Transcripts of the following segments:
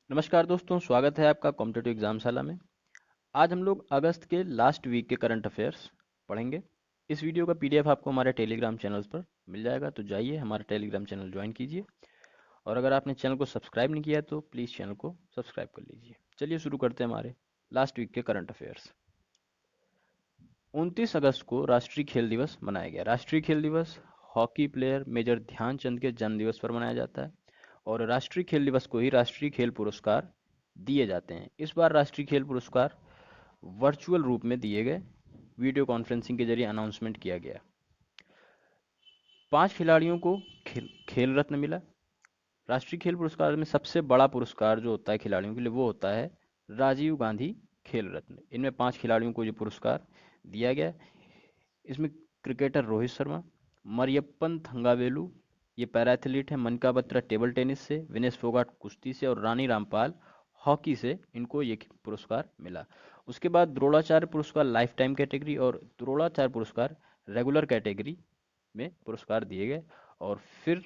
नमस्कार दोस्तों, स्वागत है आपका कॉम्पिटेटिव एग्जामशाला में। आज हम लोग अगस्त के लास्ट वीक के करंट अफेयर्स पढ़ेंगे। इस वीडियो का पीडीएफ आपको हमारे टेलीग्राम चैनल्स पर मिल जाएगा, तो जाइए हमारा टेलीग्राम चैनल ज्वाइन कीजिए। और अगर आपने चैनल को सब्सक्राइब नहीं किया है तो प्लीज़ चैनल को सब्सक्राइब कर लीजिए। चलिए शुरू करते हैं हमारे लास्ट वीक के करंट अफेयर्स। 29 अगस्त को राष्ट्रीय खेल दिवस मनाया गया। राष्ट्रीय खेल दिवस हॉकी प्लेयर मेजर ध्यानचंद के जन्म दिवस पर मनाया जाता है और राष्ट्रीय खेल दिवस को ही राष्ट्रीय खेल पुरस्कार दिए जाते हैं। इस बार राष्ट्रीय खेल पुरस्कार वर्चुअल रूप में दिए गए, वीडियो कॉन्फ्रेंसिंग के जरिए अनाउंसमेंट किया गया। 5 खिलाड़ियों को खेल रत्न मिला। राष्ट्रीय खेल पुरस्कार में सबसे बड़ा पुरस्कार जो होता है खिलाड़ियों के लिए वो होता है राजीव गांधी खेल रत्न। इनमें 5 खिलाड़ियों को ये पुरस्कार दिया गया। इसमें क्रिकेटर रोहित शर्मा, मरियप्पन थंगावेलु ये पैरा एथलीट है, मनिका बत्रा टेबल टेनिस से, विनेश फोगाट कुश्ती से और रानी रामपाल हॉकी से इनको ये पुरस्कार मिला। उसके बाद द्रोणाचार्य पुरस्कार लाइफ टाइम कैटेगरी और द्रोणाचार्य पुरस्कार रेगुलर कैटेगरी में पुरस्कार दिए गए। और फिर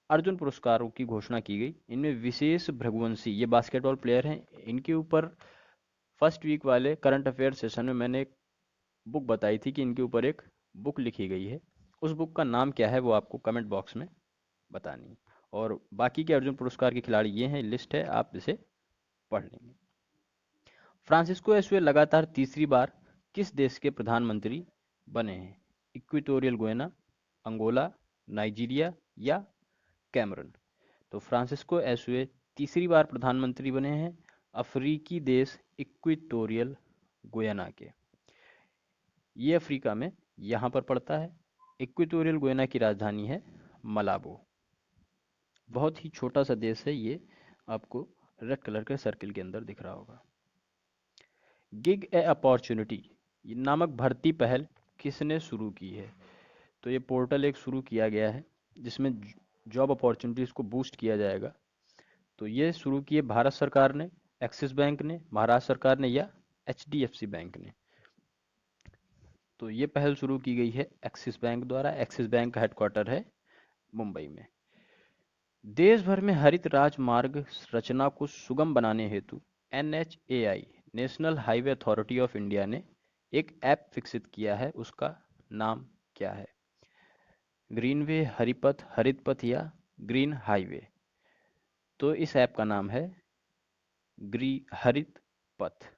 अर्जुन पुरस्कारों की घोषणा की गई। इनमें विशेष भृगुवंशी ये बास्केटबॉल प्लेयर हैं। इनके ऊपर फर्स्ट वीक वाले करंट अफेयर सेशन में मैंने एक बुक बताई थी कि इनके ऊपर एक बुक लिखी गई है। उस बुक का नाम क्या है वो आपको कमेंट बॉक्स में बतानी है। और बाकी के अर्जुन पुरस्कार के खिलाड़ी ये हैं, लिस्ट है, आप इसे पढ़ लेंगे। फ्रांसिस्को एसुए लगातार तीसरी बार किस देश के प्रधानमंत्री बने हैं? इक्वेटोरियल गुयाना, अंगोला, नाइजीरिया या कैमरून? तो फ्रांसिस्को एसुए तीसरी बार प्रधानमंत्री बने हैं अफ्रीकी देश इक्वेटोरियल गुयाना के। ये अफ्रीका में यहाँ पर पड़ता है। इक्वेटोरियल गुयाना की राजधानी है मलाबो। बहुत ही छोटा सा देश है ये, आपको रेड कलर के सर्किल के अंदर दिख रहा होगा। गिग ए अपॉर्चुनिटी ये नामक भर्ती पहल किसने शुरू की है? तो ये पोर्टल एक शुरू किया गया है जिसमें जॉब अपॉर्चुनिटीज़ को बूस्ट किया जाएगा। तो ये शुरू किए भारत सरकार ने, एक्सिस बैंक ने, महाराष्ट्र सरकार ने या एचडीएफसी बैंक ने? तो ये पहल शुरू की गई है एक्सिस बैंक द्वारा। एक्सिस बैंक का हेडक्वार्टर है मुंबई में। देश भर में हरित राजमार्ग रचना को सुगम बनाने हेतु NHAI national highway authority of India ने एक ऐप विकसित किया है। उसका नाम क्या है? ग्रीनवे, हरिपथ, हरित पथ या ग्रीन हाईवे? तो इस ऐप का नाम है हरित पथ।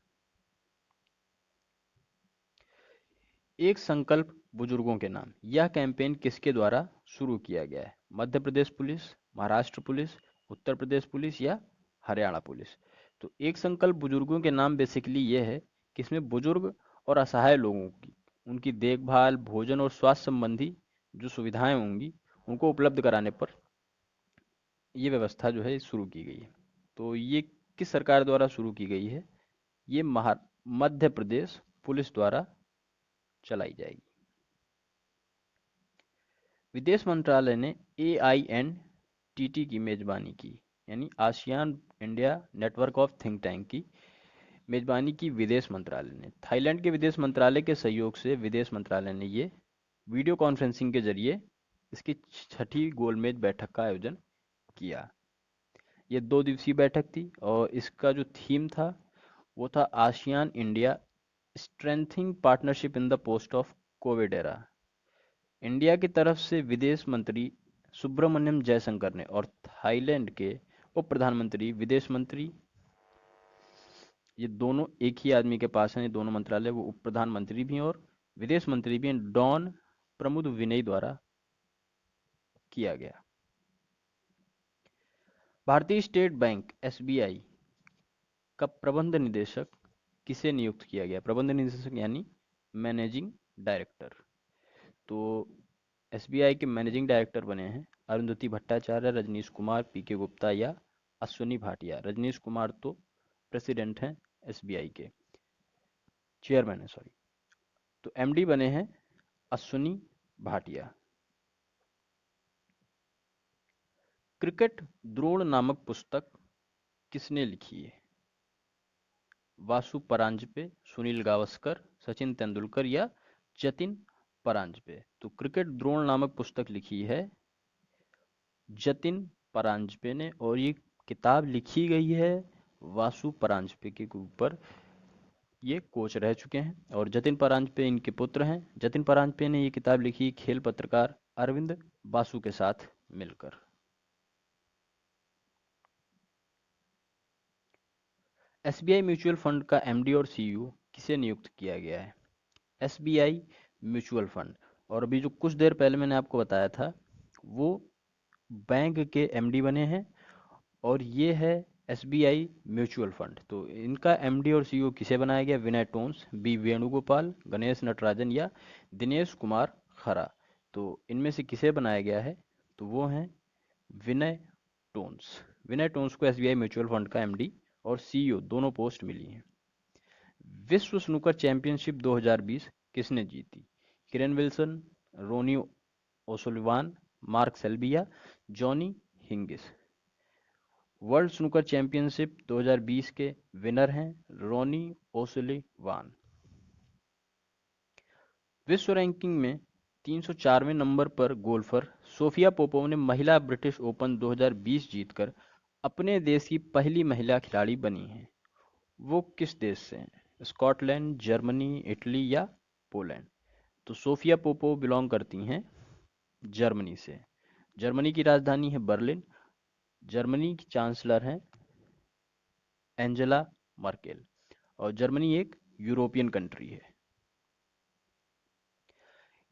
एक संकल्प बुजुर्गों के नाम यह कैंपेन किसके द्वारा शुरू किया गया है? Madhya Pradesh police, Maharashtra police, Uttar Pradesh police या हरियाणा पुलिस? तो एक संकल्प बुजुर्गों के नाम बेसिकली ये है कि इसमें बुजुर्ग और असहाय लोगों की उनकी देखभाल, भोजन और स्वास्थ्य संबंधी जो सुविधाएं होंगी उनको उपलब्ध कराने पर ये व्यवस्था जो है शुरू की गई है। तो ये किस सरकार द्वारा शुरू की गई है? ये मध्य प्रदेश पुलिस द्वारा चलाई जाएगी। विदेश मंत्रालय ने AINTT की मेजबानी की, यानी ASEAN India network of think tank की मेजबानी की विदेश मंत्रालय ने। थाईलैंड के विदेश मंत्रालय के सहयोग से विदेश मंत्रालय ने ये वीडियो कॉन्फ्रेंसिंग के जरिए इसकी छठी गोलमेज बैठक का आयोजन किया। ये 2 दिवसीय बैठक थी और इसका जो थीम था वो था ASEAN India strengthening partnership in the post of Covid era. India की तरफ से विदेश मंत्री सुब्रमण्यम जयशंकर ने और थाईलैंड के उप प्रधानमंत्री विदेश मंत्री, ये दोनों एक ही आदमी के पास हैं, ये दोनों मंत्रालय, वो उप प्रधानमंत्री भी हैं और विदेश मंत्री भी हैं, डॉन प्रमुद विनय द्वारा किया गया। भारतीय स्टेट बैंक SBI का प्रबंध निदेशक किसे नियुक्त किया गया? प्रबंध निदेशक यानी मैनेजिंग डायरेक्टर। तो SBI के मैनेजिंग डायरेक्टर बने हैं अरुंधति भट्टाचार्य, रजनीश कुमार, PK गुप्ता या अश्वनी भाटिया। रजनीश कुमार तो प्रेसिडेंट हैं SBI के, चेयरमैन है सॉरी। तो MD बने हैं अश्वनी भाटिया। क्रिकेट द्रोण नामक पुस्तक किसने लिखी है? वासु परांजपे, सुनील गावस्कर, सचिन तेंदुलकर या जतिन परांजपे? तो क्रिकेट द्रोण नामक पुस्तक लिखी है जतिन परांजपे ने और ये किताब लिखी गई है वासु परांजपे के ऊपर ये कोच रह चुके हैं। और जतिन परांजपे इनके पुत्र हैं। जतिन परांजपे ने ये किताब लिखी खेल पत्रकार अरविंद बासु के साथ मिलकर। एसबीआई म्यूचुअल फंड का एमडी और सीईओ किसे नियुक्त किया गया है? एसबीआई म्यूचुअल फंड, और अभी जो कुछ देर पहले मैंने आपको बताया था वो बैंक के एमडी बने हैं, और ये है एसबीआई म्यूचुअल फंड। तो इनका एमडी और सीईओ किसे बनाया गया? विनय टोन्स, बी वेणुगोपाल, गणेश नटराजन या दिनेश कुमार खरा। तो इनमें से किसे बनाया गया है? तो वो हैं विनय टोन्स। विनय टोन्स को एसबीआई म्यूचुअल फंड का एमडी और सीईओ दोनों पोस्ट मिली हैं। विश्व स्नूकर चैंपियनशिप 2020 किसने जीती? Kyren Wilson, Ronnie O'Sullivan, Mark Selby, Johnny हिंगिस। वर्ल्ड स्नूकर चैंपियनशिप 2020 के विनर हैं रोनी ओसुलिवान। विश्व रैंकिंग में 304वें नंबर पर गोल्फर सोफिया पोपोव ने महिला ब्रिटिश ओपन 2020 जीतकर अपने देश की पहली महिला खिलाड़ी बनी हैं। वो किस देश से हैं? स्कॉटलैंड, जर्मनी, इटली या पोलैंड। तो सोफिया पोपोव बिलोंग करती हैं जर्मनी से। जर्मनी की राजधानी है बर्लिन। जर्मनी की चांसलर हैं एंजेला मर्केल, और जर्मनी एक यूरोपियन कंट्री है।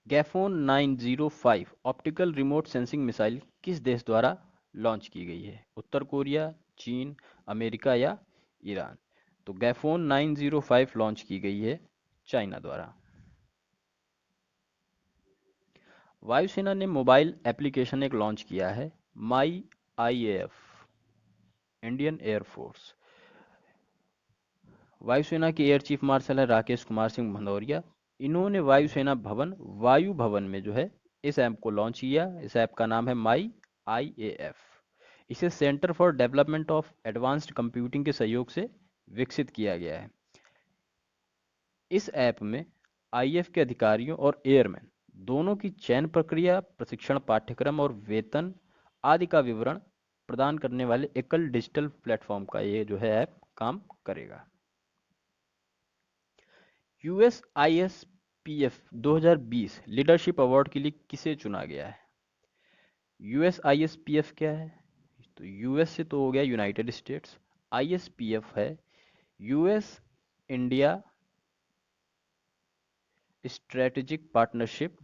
गैफोन 905 ऑप्टिकल रिमोट सेंसिंग मिसाइल किस देश द्वारा लॉन्च की गई है? उत्तर कोरिया, चीन, अमेरिका या ईरान। तो गैफोन 905 लॉन्च की गई है चाइना द्वारा। वायुसेना ने मोबाइल एप्लीकेशन एक लॉन्च किया है, माई आईएएफ, इंडियन एयरफोर्स। वायुसेना के एयर चीफ मार्शल है राकेश कुमार सिंह भदौरिया। इन्होंने वायुसेना भवन वायु भवन में जो है इस ऐप को लॉन्च किया। इस ऐप का नाम है माई आईएएफ। इसे centre for development of advanced computing के सहयोग से विकसित किया गया है। इस ऐप में आईएएफ के अधिकारियों और एयरमैन दोनों की चयन प्रक्रिया, प्रशिक्षण पाठ्यक्रम और वेतन आदि का विवरण प्रदान करने वाले एकल डिजिटल प्लेटफॉर्म का ये जो है ऐप काम करेगा। यूएसआईएसपीएफ 2020 लीडरशिप अवार्ड के लिए किसे चुना गया है? यूएसआईएसपीएफ क्या है? तो यूएस से तो हो गया यूनाइटेड स्टेट्स, आईएसपीएफ है US India strategic partnership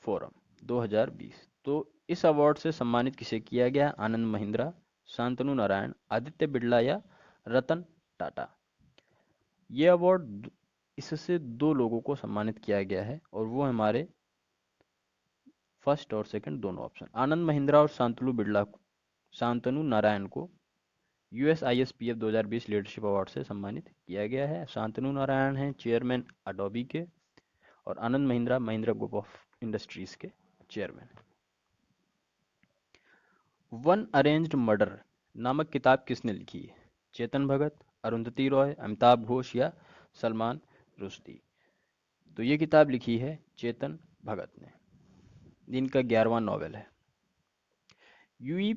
forum 2020। तो इस अवार्ड से सम्मानित किसे किया गया? आनंद महिंद्रा, शांतनु नारायण, आदित्य बिड़ला या रतन टाटा। ये अवार्ड इससे दो लोगों को सम्मानित किया गया है, और वो हमारे फर्स्ट और सेकंड दोनों ऑप्शन। आनंद महिंद्रा और शांतनु नारायण को यूएसआईएसपीएफ 2020 लीडरशिप अवार्ड से सम्मानित किया गया है। शांतनु नारायण हैं चेयरमैन अडोबी के, और Anand Mahindra Mahindra group of industries के चेयरमैन। वन अरेंज्ड मर्डर नामक किताब किसने लिखी है? चेतन भगत, अरुंधति रॉय, अमिताभ घोष या सलमान रुश्दी। तो ये किताब लिखी है चेतन भगत ने। इनका 11वां नॉवेल है। यूई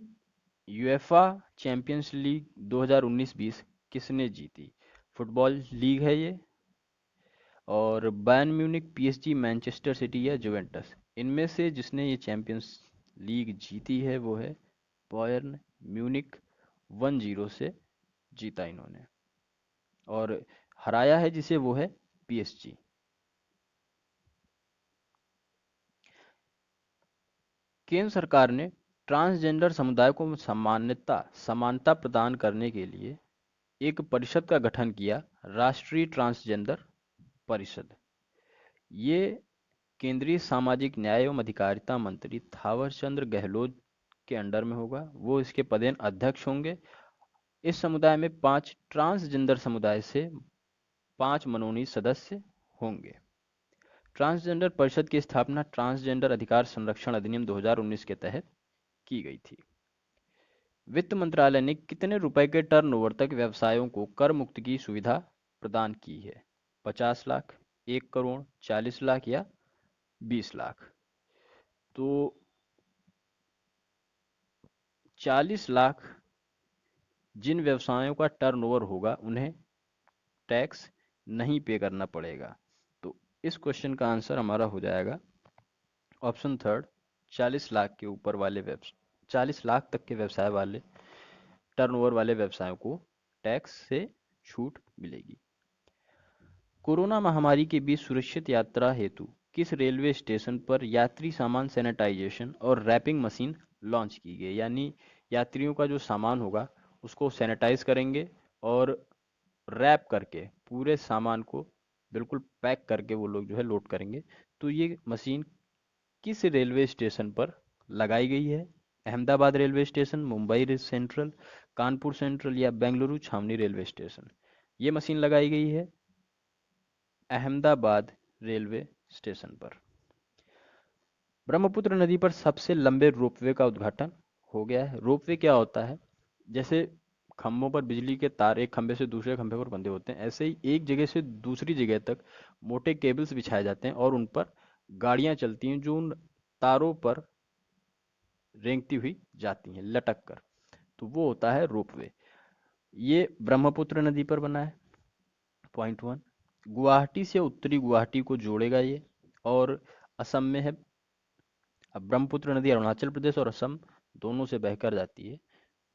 यूएफा चैंपियंस लीग 2019-20 किसने जीती? फुटबॉल लीग है ये। और Bayern Munich, PSG, Manchester city या जुवेंटस। इनमें से जिसने ये चैंपियंस लीग जीती है वो है बायर्न म्यूनिख। 1-0 से जीता इन्होंने, और हराया है जिसे वो है पीएसजी। केंद्र सरकार ने ट्रांसजेंडर समुदाय को समानता प्रदान करने के लिए एक परिषद का गठन किया, राष्ट्रीय ट्रांसजेंडर परिषद। ये केंद्रीय सामाजिक न्याय एवं अधिकारिता मंत्री थावर चंद गहलोत के अंडर में होगा। वो इसके पदेन अध्यक्ष होंगे। इस समुदाय में 5 ट्रांसजेंडर समुदाय से 5 मनोनीत सदस्य होंगे। ट्रांसजेंडर परिषद की स्थापना ट्रांसजेंडर अधिकार संरक्षण अधिनियम 2019 के तहत की गई थी। वित्त मंत्रालय ने कितने रुपए के टर्नओवर तक व्यवसायों को कर मुक्त की सुविधा प्रदान की है? 50 लाख, 1 करोड़, 40 लाख या 20 लाख। तो 40 लाख जिन व्यवसायों का टर्नओवर होगा उन्हें टैक्स नहीं पे करना पड़ेगा। तो इस क्वेश्चन का आंसर हमारा हो जाएगा ऑप्शन थर्ड, 40 लाख के ऊपर वाले व्यवसाय, 40 लाख तक के व्यवसाय वाले, टर्नओवर वाले व्यवसायों को टैक्स से छूट मिलेगी। कोरोना महामारी के बीच सुरक्षित यात्रा हेतु किस रेलवे स्टेशन पर यात्री सामान सैनिटाइजेशन और रैपिंग मशीन लॉन्च की गई? यानी यात्रियों का जो सामान होगा उसको सैनिटाइज करेंगे और रैप करके पूरे सामान को बिल्कुल पैक करके वो लोग जो है लोड करेंगे। तो ये मशीन किस रेलवे स्टेशन पर लगाई गई है? Ahmedabad railway station, Mumbai central, Kanpur central या बेंगलुरु छावनी रेलवे स्टेशन? ये मशीन लगाई गई है अहमदाबाद रेलवे स्टेशन पर। ब्रह्मपुत्र नदी पर सबसे लंबे रोपवे का उद्घाटन हो गया है। रोपवे क्या होता है? जैसे खंभों पर बिजली के तार एक खंभे से दूसरे खंभे पर बंधे होते हैं, ऐसे ही एक जगह से दूसरी जगह तक मोटे केबल्स बिछाए जाते हैं और उन पर गाड़ियां चलती हैं जो उन तारों पर रेंगती हुई जाती हैं लटक कर। तो वो होता है रोपवे। ये ब्रह्मपुत्र नदी पर बना है। Point one. गुवाहाटी से उत्तरी गुवाहाटी को जोड़ेगा ये, और असम में है। अब ब्रह्मपुत्र नदी अरुणाचल प्रदेश और असम दोनों से बहकर जाती है,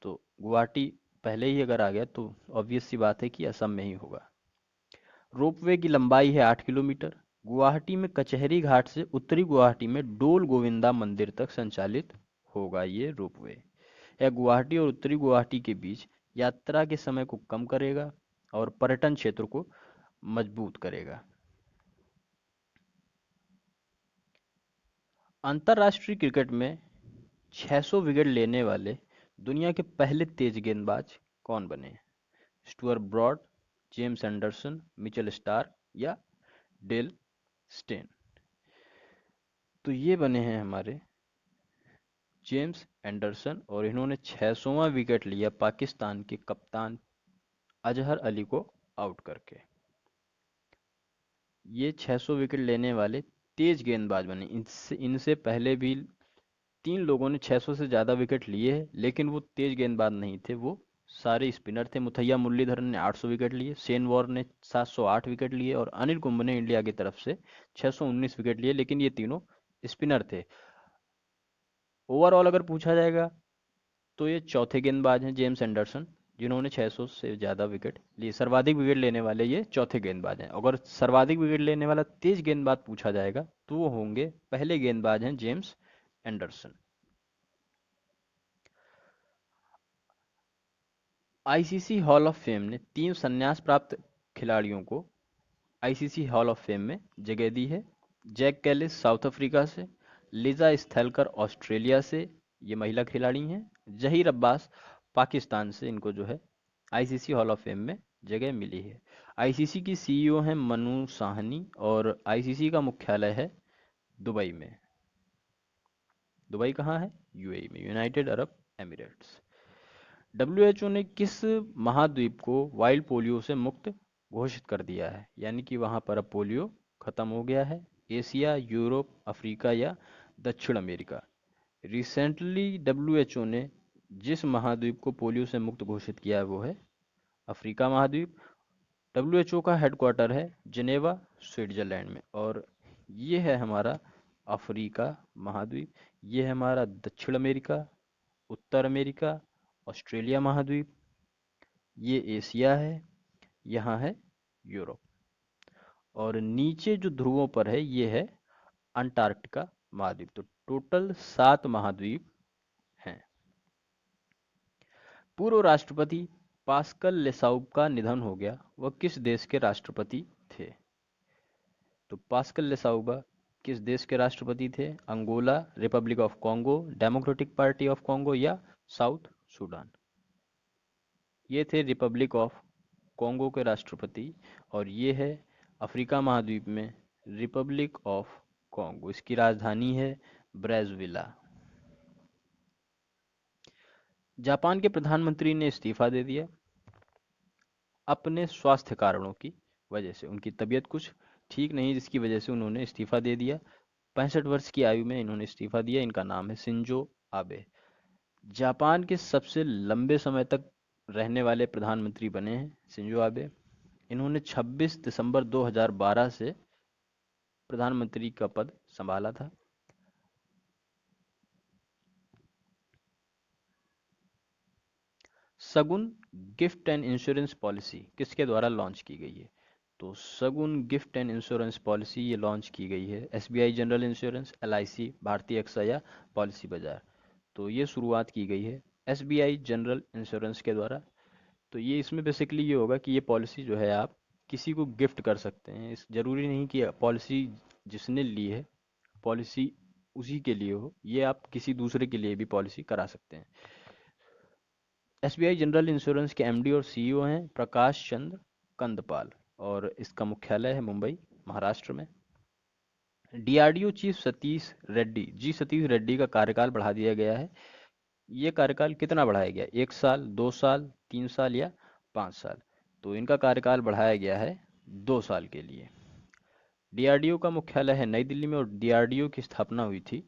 तो गुवाहाटी पहले ही अगर आ गया तो ऑब्वियस सी बात है कि असम में ही होगा। रोपवे की लंबाई है 8 किलोमीटर। गुवाहाटी में कचहरी घाट से उत्तरी गुवाहाटी में डोल गोविंदा मंदिर तक संचालित होगा ये रोपवे। यह गुवाहाटी और उत्तरी गुवाहाटी के बीच यात्रा के समय को कम करेगा और पर्यटन क्षेत्र को मजबूत करेगा। अंतर्राष्ट्रीय क्रिकेट में 600 विकेट लेने वाले दुनिया के पहले तेज गेंदबाज कौन बने? Stuart Broad, James Anderson, Mitchell Starc या डेल स्टेन? तो ये बने हैं हमारे जेम्स एंडरसन, और इन्होंने 600वां विकेट लिया पाकिस्तान के कप्तान अजहर अली को आउट करके। ये 600 विकेट लेने वाले तेज गेंदबाज बने। इनसे इनसे पहले भी 3 लोगों ने 600 से ज़्यादा विकेट लिए हैं, लेकिन वो तेज गेंदबाज नहीं थे, वो सारे स्पिनर थे। मुथैया मुरलीधरन ने 800 विकेट लिए, शेन वॉर्न ने 708 विकेट लिए और अनिल कुंबले ने इंडिया की तरफ से 619 विकेट लिए, लेकिन ये तीनों स्पिनर थे। ओवरऑल अगर पूछा जाएगा तो ये चौथे गेंदबाज हैं जेम्स एंडरसन, जिन्होंने 600 से ज़्यादा विकेट लिए। सर्वाधिक विकेट लेने वाले ये चौथे गेंदबाज हैं। अगर सर्वाधिक विकेट लेने वाला तेज गेंदबाज पूछा जाएगा तो वो होंगे, पहले गेंदबाज हैं James Anderson. ICC hall of fame ने 3 संन्यास प्राप्त खिलाड़ियों को आईसीसी हॉल ऑफ फेम में जगह दी है। जैक कैलिस साउथ अफ्रीका से, लिजा स्थलकर ऑस्ट्रेलिया से, ये महिला खिलाड़ी हैं। जहीर अब्बास पाकिस्तान से, इनको जो है आईसीसी हॉल ऑफ फेम में जगह मिली है। आईसीसी की सीईओ हैं मनु साहनी और आईसीसी का मुख्यालय है दुबई में। दुबई कहाँ है? यूएई में, यूनाइटेड अरब एमिरेट्स। डब्ल्यूएचओ ने किस महाद्वीप को वाइल्ड पोलियो से मुक्त घोषित कर दिया है? यानी कि वहां पर अब पोलियो खत्म हो गया है। एशिया, यूरोप, अफ्रीका या दक्षिण अमेरिका? रिसेंटली डब्ल्यूएचओ ने जिस महाद्वीप को पोलियो से मुक्त घोषित किया है वो है अफ्रीका महाद्वीप। डब्ल्यूएचओ का हेडक्वार्टर है जिनेवा, स्विट्जरलैंड में, और ये है हमारा अफ्रीका महाद्वीप। ये है हमारा दक्षिण अमेरिका, उत्तर अमेरिका, ऑस्ट्रेलिया महाद्वीप। ये एशिया है, यहाँ है यूरोप, और नीचे जो ध्रुवों पर है ये है अंटार्कटिका महाद्वीप। तो टोटल 7 महाद्वीप हैं। पूर्व राष्ट्रपति पास्कल लेसाउ का निधन हो गया, वह किस देश के राष्ट्रपति थे? तो पास्कल लेसाउबा किस देश के राष्ट्रपति थे? Angola, Republic of Congo, Democratic Party of Congo या साउथ सूडान? ये थे रिपब्लिक ऑफ कॉन्गो के राष्ट्रपति, और ये है अफ्रीका महाद्वीप में रिपब्लिक ऑफ कॉन्गो। इसकी राजधानी है ब्रेजविला। जापान के प्रधानमंत्री ने इस्तीफा दे दिया अपने स्वास्थ्य कारणों की वजह से। उनकी तबीयत कुछ ठीक नहीं, जिसकी वजह से उन्होंने इस्तीफा दे दिया। 65 वर्ष की आयु में इन्होंने इस्तीफा दिया। इनका नाम है शिंजो आबे। जापान के सबसे लंबे समय तक रहने वाले प्रधानमंत्री बने हैं शिंजो आबे। इन्होंने 26 दिसंबर 2012 से प्रधानमंत्री का पद संभाला था। शगुन गिफ्ट एंड इंश्योरेंस पॉलिसी किसके द्वारा लॉन्च की गई है? तो शगुन गिफ्ट एंड इंश्योरेंस पॉलिसी ये लॉन्च की गई है एसबीआई जनरल इंश्योरेंस, एलआईसी, भारतीय एक्सा या पॉलिसी बाजार। तो ये शुरुआत की गई है एसबीआई जनरल इंश्योरेंस के द्वारा। तो ये इसमें बेसिकली ये होगा कि ये पॉलिसी जो है आप किसी को गिफ्ट कर सकते हैं। इस जरूरी नहीं कि पॉलिसी जिसने ली है पॉलिसी उसी के लिए हो, ये आप किसी दूसरे के लिए भी पॉलिसी करा सकते हैं। एसबीआई जनरल इंश्योरेंस के एमडी और सीईओ हैं प्रकाश चंद्र कंदपाल और इसका मुख्यालय है मुंबई, महाराष्ट्र में। डीआरडीओ चीफ सतीश रेड्डी का कार्यकाल बढ़ा दिया गया है। ये कार्यकाल कितना बढ़ाया गया? 1 साल, 2 साल, 3 साल या 5 साल? तो इनका कार्यकाल बढ़ाया गया है 2 साल के लिए। डीआरडीओ का मुख्यालय है नई दिल्ली में और डीआरडीओ की स्थापना हुई थी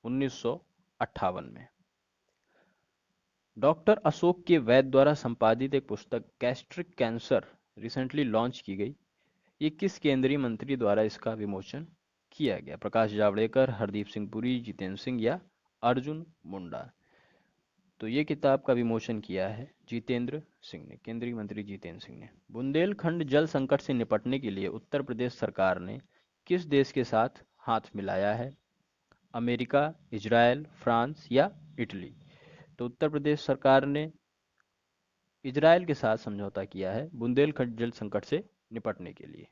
1958 में। डॉक्टर अशोक के वैद द्वारा संपादित एक पुस्तक गैस्ट्रिक कैंसर रिसेंटली लॉन्च की गई। ये किस केंद्रीय मंत्री द्वारा इसका विमोचन किया गया? प्रकाश जावड़ेकर, हरदीप सिंह पुरी, जितेंद्र सिंह या अर्जुन मुंडा? तो ये किताब का विमोचन किया है जितेंद्र सिंह ने, केंद्रीय मंत्री जितेंद्र सिंह ने। बुंदेलखंड जल संकट से निपटने के लिए उत्तर प्रदेश सरकार ने किस देश के साथ हाथ मिलाया है? अमेरिका, इजराइल, फ्रांस या इटली? तो उत्तर प्रदेश सरकार ने इजराइल के साथ समझौता किया है बुंदेलखंड जल संकट से निपटने के लिए।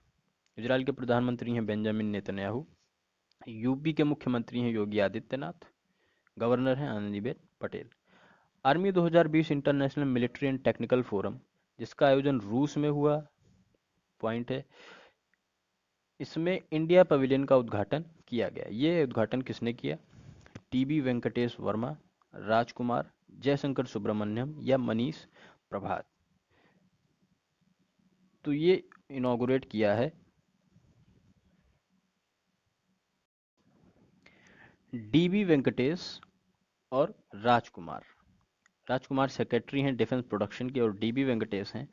इजराइल के प्रधानमंत्री हैं बेंजामिन नेतन्याहू। यूपी के मुख्यमंत्री हैं योगी आदित्यनाथ। गवर्नर हैं Anandiben Patel. Army 2020 international military and technical forum जिसका आयोजन रूस में हुआ, पॉइंट है, इसमें इंडिया पवेलियन का उद्घाटन किया गया। ये उद्घाटन किसने किया? टीबी वेंकटेश वर्मा, राजकुमार, जयशंकर सुब्रमण्यम या मनीष प्रभात? तो ये इनॉग्रेट किया है डीबी वेंकटेश और राजकुमार। राजकुमार सेक्रेटरी हैं डिफेंस प्रोडक्शन के और डीबी वेंकटेश हैं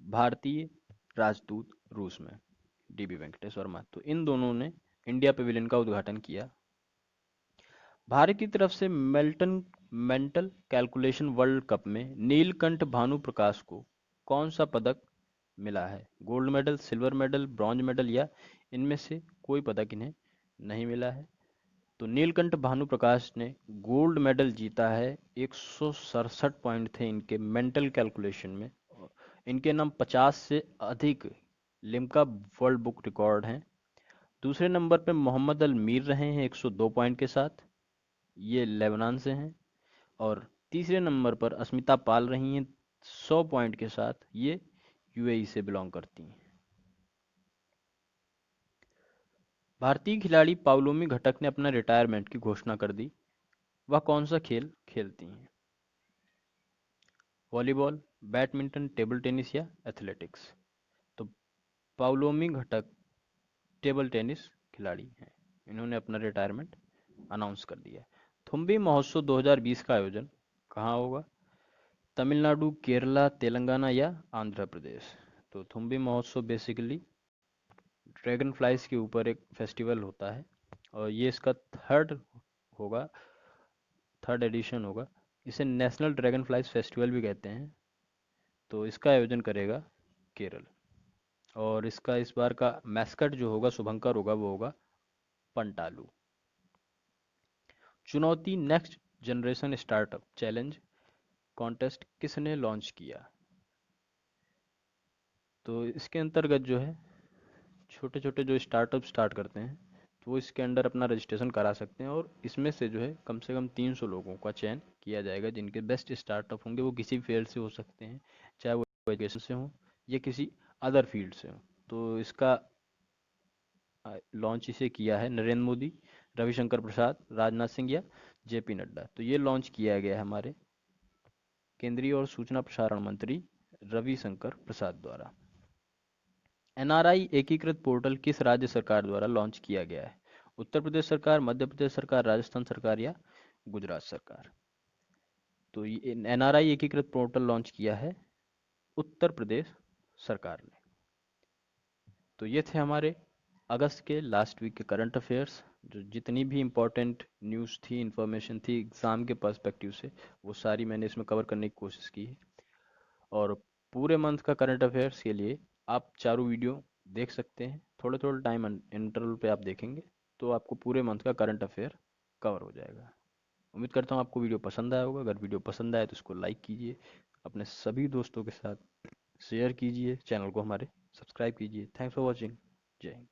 भारतीय राजदूत रूस में। डीबी वेंकटेश वर्मा, तो इन दोनों ने इंडिया पवेलियन का उद्घाटन किया। भारत की तरफ से मेंटल कैलकुलेशन वर्ल्ड कप में नीलकंठ भानु प्रकाश को कौन सा पदक मिला है? Gold medal, silver medal, bronze medal या इनमें से कोई पदक इन्हें नहीं मिला है? तो नीलकंठ भानु प्रकाश ने गोल्ड मेडल जीता है। 167 पॉइंट थे इनके मेंटल कैलकुलेशन में। इनके नाम 50 से अधिक लिम्का वर्ल्ड बुक रिकॉर्ड हैं। दूसरे नंबर पे मोहम्मद अल मीर रहे हैं 102 पॉइंट के साथ, ये लेबनान से हैं। और तीसरे नंबर पर अस्मिता पाल रही हैं 100 पॉइंट के साथ, ये यूएई से बिलोंग करती हैं। भारतीय खिलाड़ी पाउलोमी घटक ने अपना रिटायरमेंट की घोषणा कर दी। वह कौन सा खेल खेलती हैं? वॉलीबॉल, बैडमिंटन, टेबल टेनिस या एथलेटिक्स? तो पाउलोमी घटक टेबल टेनिस खिलाड़ी हैं। इन्होंने अपना रिटायरमेंट अनाउंस कर दिया। थुम्बी महोत्सव 2020 का आयोजन कहाँ होगा? तमिलनाडु, केरला, तेलंगाना या आंध्र प्रदेश? तो थुम्बी महोत्सव बेसिकली ड्रैगन फ्लाइज के ऊपर एक फेस्टिवल होता है और ये इसका होगा थर्ड एडिशन होगा। इसे नेशनल ड्रैगन फ्लाइज फेस्टिवल भी कहते हैं। तो इसका आयोजन करेगा केरल और इसका इस बार का मैस्कट जो होगा शुभंकर होगा, वो होगा पंटालू। चुनौती next generation startup challenge contest किसने लॉन्च किया? तो इसके अंतर्गत जो है छोटे छोटे जो स्टार्टअप स्टार्ट करते हैं तो वो इसके अंडर अपना रजिस्ट्रेशन करा सकते हैं और इसमें से जो है कम से कम 300 लोगों का चयन किया जाएगा जिनके बेस्ट स्टार्टअप होंगे। वो किसी फील्ड से हो सकते हैं, चाहे वो एजुकेशन से हो या किसी अदर फील्ड से हो। तो इसका लॉन्च इसे किया है नरेंद्र मोदी, रविशंकर प्रसाद, राजनाथ सिंह या जेपी नड्डा। तो ये लॉन्च किया गया है हमारे केंद्रीय और सूचना प्रसारण मंत्री रविशंकर प्रसाद द्वारा। एनआरआई एकीकृत पोर्टल किस राज्य सरकार द्वारा लॉन्च किया गया है? उत्तर प्रदेश सरकार, मध्य प्रदेश सरकार, राजस्थान सरकार या गुजरात सरकार? तो ये एनआरआई एकीकृत पोर्टल लॉन्च किया है उत्तर प्रदेश सरकार ने। तो ये थे हमारे अगस्त के लास्ट वीक के करंट अफेयर्स, जो जितनी भी इम्पोर्टेंट न्यूज़ थी, इंफॉर्मेशन थी एग्ज़ाम के पर्सपेक्टिव से, वो सारी मैंने इसमें कवर करने की कोशिश की है। और पूरे मंथ का करंट अफेयर्स के लिए आप चारों वीडियो देख सकते हैं, थोड़े थोड़े टाइम इंटरवल पे आप देखेंगे तो आपको पूरे मंथ का करंट अफेयर कवर हो जाएगा। उम्मीद करता हूँ आपको वीडियो पसंद आया होगा। अगर वीडियो पसंद आए तो इसको लाइक कीजिए, अपने सभी दोस्तों के साथ शेयर कीजिए, चैनल को हमारे सब्सक्राइब कीजिए। Thanks for watching. जय हिंद।